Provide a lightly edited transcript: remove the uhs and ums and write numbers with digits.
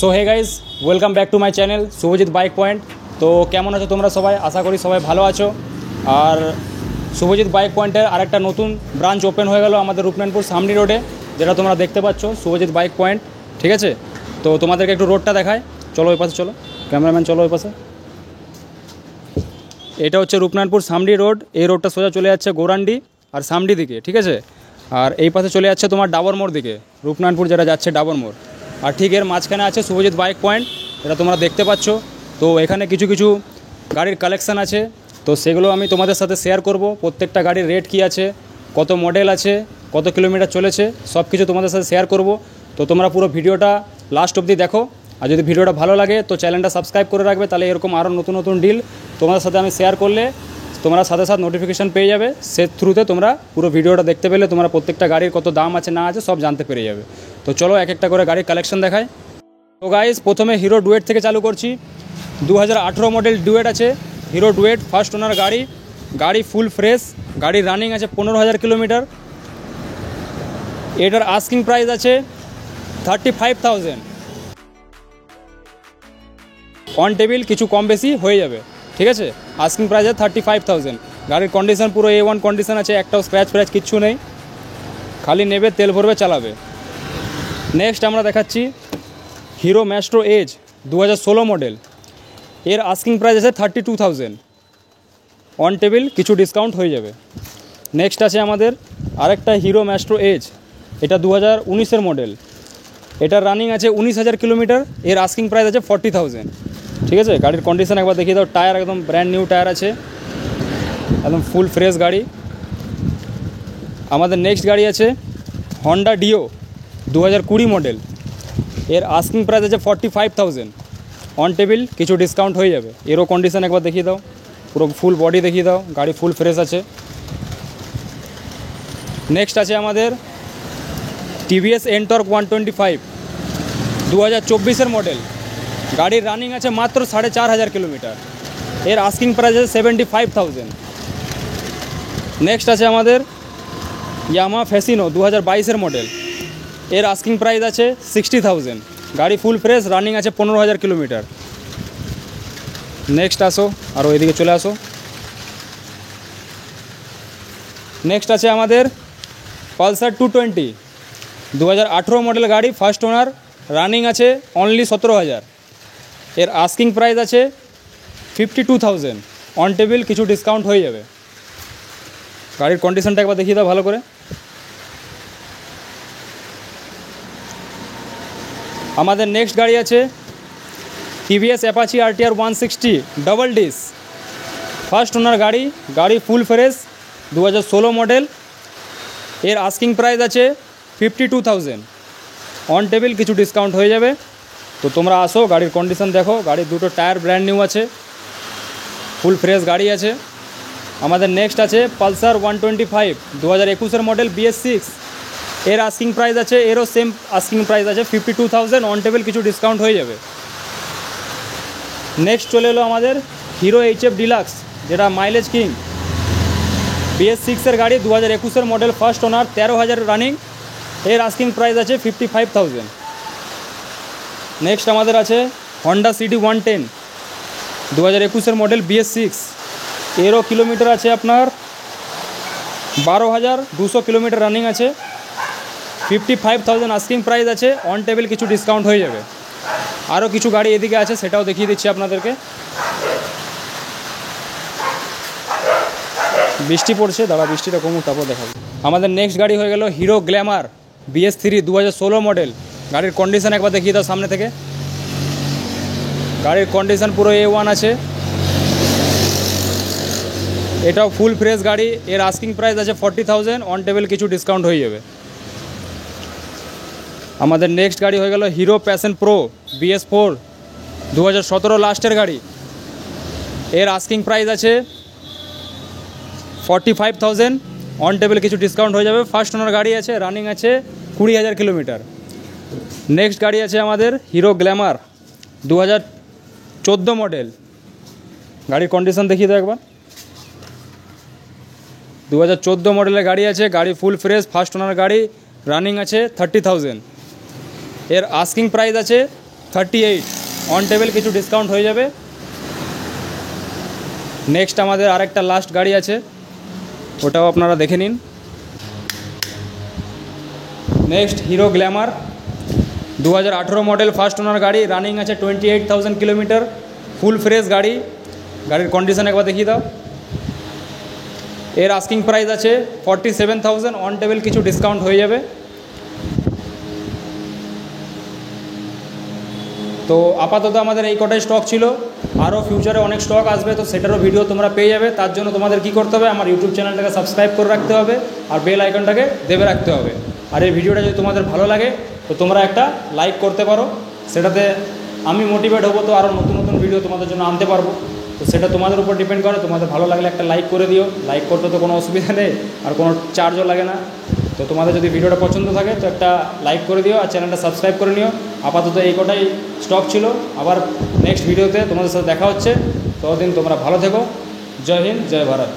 So hey guys, welcome back to my channel Subhajit bike point. তো কেমন আছো তোমরা সবাই? আশা করি সবাই ভালো আছো। আর শুভজিৎ বাইক পয়েন্টের আরেকটা নতুন ব্রাঞ্চ ওপেন হয়ে গেল আমাদের রূপনারায়ণপুর সামনি রোডে, যেটা তোমরা দেখতে পাচ্ছ শুভজিৎ বাইক পয়েন্ট। ঠিক আছে, তো তোমাদেরকে একটু রোডটা দেখায়। চলো ওই পাশে, চলো ক্যামেরাম্যান, চলো ওই পাশে। এটা হচ্ছে রূপনারায়ণপুর সামনি রোড। এই রোডটা সোজা চলে যাচ্ছে গৌরান্ডি আর সামডি দিকে, ঠিক আছে। আর এই পাশে চলে যাচ্ছে তোমার ডাবর মোড় দিকে, রূপনারায়ণপুর যেটা যাচ্ছে ডাবর মোড়। আর ঠিক এর মাঝখানে আছে শুভজিৎ বাইক পয়েন্ট, এটা তোমরা দেখতে পাচ্ছ। তো এখানে কিছু কিছু গাড়ির কালেকশান আছে, তো সেগুলো আমি তোমাদের সাথে শেয়ার করব। প্রত্যেকটা গাড়ির রেট কী আছে, কত মডেল আছে, কত কিলোমিটার চলেছে, সব কিছু তোমাদের সাথে শেয়ার করব। তো তোমরা পুরো ভিডিওটা লাস্ট অবধি দেখো। আর যদি ভিডিওটা ভালো লাগে তো চ্যানেলটা সাবস্ক্রাইব করে রাখবে, তাহলে এরকম আরও নতুন নতুন ডিল তোমাদের সাথে আমি শেয়ার করলে তোমরা সাথে সাথে নোটিফিকেশান পেয়ে যাবে। সে থ্রুতে তোমরা পুরো ভিডিওটা দেখতে পেলে তোমরা প্রত্যেকটা গাড়ির কত দাম আছে না আছে সব জানতে পেরে যাবে। তো চলো এক একটা করে গাড়ির কালেকশন দেখায়। তো গাইস, প্রথমে হিরো ডুয়েট থেকে চালু করছি। 2018 মডেল ডুয়েট আছে, হিরো ডুয়েট ফার্স্ট ওনার গাড়ি। গাড়ি ফুল ফ্রেশ, গাড়ির রানিং আছে 15,000 কিলোমিটার। এটার আস্কিং প্রাইস আছে 35,000। অন টেবিল কিছু কম বেশি হয়ে যাবে, ঠিক আছে। আস্কিং প্রাইস আছে 35,000। গাড়ির কন্ডিশন পুরো A1 কন্ডিশন আছে, একটাও স্ক্র্যাচ ফ্র্যাচ কিচ্ছু নেই, খালি নেবে, তেল ভরবে, চালাবে। নেক্সট আমরা দেখাচ্ছি হিরো ম্যাস্ট্রো এজ 2016 মডেল। এর আস্কিং প্রাইস আছে 32,000। অন টেবিল কিছু ডিসকাউন্ট হয়ে যাবে। নেক্সট আছে আমাদের আরেকটা হিরো ম্যাস্ট্রো এজ, এটা 2019 মডেল। এটার রানিং আছে 19,000 কিলোমিটার। এর আস্কিং প্রাইস আছে 40,000, ঠিক আছে। গাড়ির কন্ডিশন একবার দেখিয়ে দাও। টায়ার একদম ব্র্যান্ড নিউ টায়ার আছে, একদম ফুল ফ্রেশ গাড়ি। আমাদের নেক্সট গাড়ি আছে হন্ডা ডিও 2020 মডেল। এর আস্কিং প্রাইস আছে 45,000। অন টেবিল কিছু ডিসকাউন্ট হয়ে যাবে। এরও কন্ডিশন একবার দেখিয়ে দাও, পুরো ফুল বডি দেখিয়ে দাও, গাড়ি ফুল ফ্রেশ আছে। নেক্সট আছে আমাদের টিভিএস এনটর্ক 125 2024 মডেল। গাড়ির রানিং আছে মাত্র 4,500 কিলোমিটার। এর আস্কিং প্রাইস আছে 75,000। নেক্সট আছে আমাদের ইয়ামাহা ফ্যাসিনো 2022 মডেল। এর আস্কিং প্রাইস আছে 60,000। গাড়ি ফুল ফ্রেশ, রানিং আছে 15,000 কিলোমিটার। নেক্সট আসো, আরও এদিকে চলে আসো। নেক্সট আছে আমাদের পালসার 220 2018 মডেল গাড়ি, ফার্স্ট ওনার। রানিং আছে অনলি 17,000। এর আস্কিং প্রাইস আছে 52,000। অন টেবিল কিছু ডিসকাউন্ট হয়ে যাবে। গাড়ির কন্ডিশনটা একবার দেখিয়ে দাও ভালো করে। আমাদের নেক্সট গাড়ি আছে TVS Apache RTR 160 double dish, first owner গাড়ি। গাড়ি ফুল ফ্রেশ, 2016 মডেল। এর আস্কিং প্রাইস আছে 52,000। অন টেবিল কিছু ডিসকাউন্ট হয়ে যাবে। তো তোমরা আসো, গাড়ির কন্ডিশন দেখো। গাড়ির দুটো টায়ার ব্র্যান্ড নিউ আছে, ফুল ফ্রেশ গাড়ি আছে। আমাদের নেক্সট আছে পালসার 125 2021 মডেল BS6। এর আস্কিং প্রাইস আছে, এরও সেম আস্কিং প্রাইস আছে 52,000। অন টেবিল কিছু ডিসকাউন্ট হয়ে যাবে। নেক্সট চলে এলো আমাদের হিরো HF ডিলাক্স, যেটা মাইলেজ কিং BS6 গাড়ি, 2021 মডেল, ফার্স্ট ওনার, 13,000 রানিং। এর আস্কিং প্রাইস আছে 55,000। নেক্সট আমাদের আছে হন্ডা CD 110 2021 মডেল BS6। এরও কিলোমিটার আছে আপনার 12,200 কিলোমিটার রানিং আছে। 55,000 আস্কিং প্রাইস আছে। অন টেবিল কিছু ডিসকাউন্ট হয়ে যাবে। আরও কিছু গাড়ি এদিকে আছে, সেটাও দেখিয়ে দিচ্ছি আপনাদেরকে। বৃষ্টি পড়ছে, দাঁড়া বৃষ্টিটা কমুক তারপর দেখাবো। আমাদের নেক্সট গাড়ি হয়ে গেল হিরো গ্ল্যামার BS3 2016 মডেল। গাড়ির কন্ডিশন একবার দেখিয়ে দাও সামনে থেকে। গাড়ির কন্ডিশন পুরো A1 আছে, এটাও ফুল ফ্রেশ গাড়ি। এর আস্কিং প্রাইস আছে 40,000। অন টেবিল কিছু ডিসকাউন্ট হয়ে যাবে। আমাদের নেক্সট গাড়ি হয়ে গেল হিরো প্যাশন প্রো BS4 2017 লাস্টের গাড়ি। এর আস্কিং প্রাইস আছে 45,000, অন টেবিল কিছু ডিসকাউন্ট হয়ে যাবে। ফার্স্ট ওনার গাড়ি আছে, রানিং আছে 20,000 কিলোমিটার। নেক্সট গাড়ি আছে আমাদের হিরো গ্ল্যামার 2014 মডেল। গাড়ির কন্ডিশন দেখিয়ে দাও একবার। 2014 মডেলের গাড়ি আছে, গাড়ি ফুল ফ্রেশ, ফার্স্ট ওনার গাড়ি, রানিং আছে 30,000। এর আস্কিং প্রাইস আছে 38, অন টেবিল কিছু ডিসকাউন্ট হয়ে যাবে। নেক্সট আমাদের আরেকটা লাস্ট গাড়ি আছে, ওটাও আপনারা দেখে নিন। Next hero Glamour 2018 model, first owner গাড়ি, রানিং আছে 28,000 কিলোমিটার, ফুল ফ্রেশ গাড়ি। গাড়ির কন্ডিশন একবার দেখিয়ে দাও। এর আস্কিং প্রাইস আছে 47,000, অন টেবিল কিছু ডিসকাউন্ট হয়ে যাবে। তো আপাতত আমাদের এই কটাই স্টক ছিল, আরও ফিউচারে অনেক স্টক আসবে, তো সেটারও ভিডিও তোমরা পেয়ে যাবে। তার জন্য তোমাদের কি করতে হবে, আমার ইউটিউব চ্যানেলটাকে সাবস্ক্রাইব করে রাখতে হবে আর বেল আইকনটাকে দেবে রাখতে হবে। আর এই ভিডিওটা যদি তোমাদের ভালো লাগে তো তোমরা একটা লাইক করতে পারো, সেটাতে আমি মোটিভেট হবো, তো আরও নতুন নতুন ভিডিও তোমাদের জন্য আনতে পারবো। তো সেটা তোমাদের উপর ডিপেন্ড করে, তোমাদের ভালো লাগলে একটা লাইক করে দিও। লাইক করতে তো কোনো অসুবিধা নেই আর কোনো চার্জও লাগে না। তো তোমাদের যদি ভিডিওটা পছন্দ থাকে তো একটা লাইক করে দিও আর চ্যানেলটা সাবস্ক্রাইব করে নিও। আপাতত এই কটাই স্টক ছিল, আবার নেক্সট ভিডিওতে তোমাদের সাথে দেখা হচ্ছে। ততদিন তোমরা ভালো থেকো। জয় হিন্দ, জয় ভারত।